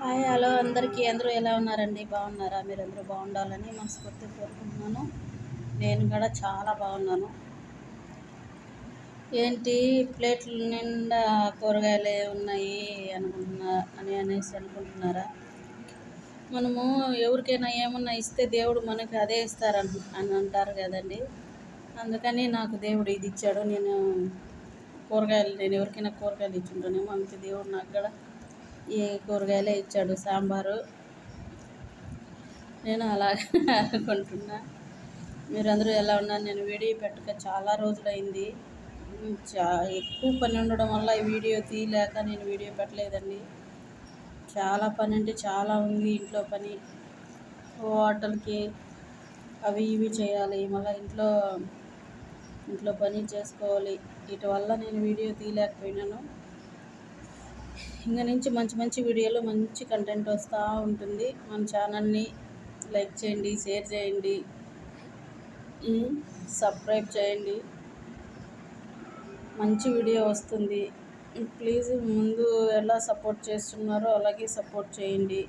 Hi hello అందరికీ అందరూ ఎలా ఉన్నారండి? బాగున్నారా? మీరందరూ బాగుండాలని మనస్ఫూర్తిగా కోరుకుంటున్నాను. నేను కూడా చాలా బాగున్నాను. ఏంటి ప్లేట్ల నిండా కూరగాయలే ఉన్నాయి అనేసి అనుకుంటున్నారా? మనము ఎవరికైనా ఏమన్నా ఇస్తే దేవుడు మనకి అదే అని అంటారు కదండి. అందుకని నాకు దేవుడు ఇది ఇచ్చాడు. నేను ఎవరికైనా కూరగాయలు ఇచ్చుంటానేమో, అంతే దేవుడు నాకు కూడా ఈ కూరగాయలే ఇచ్చాడు. సాంబారు నేను అలాగే అనుకుంటున్నా. మీరందరూ ఎలా ఉన్నారు? నేను వీడియో పెట్టక చాలా రోజులైంది. ఎక్కువ పని ఉండడం వల్ల ఈ వీడియో తీయలేక నేను వీడియో పెట్టలేదండి. చాలా పని అంటే చాలా ఉంది. ఇంట్లో పని, హోటల్కి అవి ఇవి చేయాలి, మళ్ళీ ఇంట్లో పని చేసుకోవాలి. వీటి వల్ల నేను వీడియో తీయలేకపోయినాను. ఇంకా నుంచి మంచి మంచి వీడియోలు, మంచి కంటెంట్ వస్తూ ఉంటుంది. మన ఛానల్ని లైక్ చేయండి, షేర్ చేయండి, సబ్స్క్రైబ్ చేయండి. మంచి వీడియో వస్తుంది. ప్లీజ్ ముందు ఎలా సపోర్ట్ చేస్తున్నారో అలాగే సపోర్ట్ చేయండి.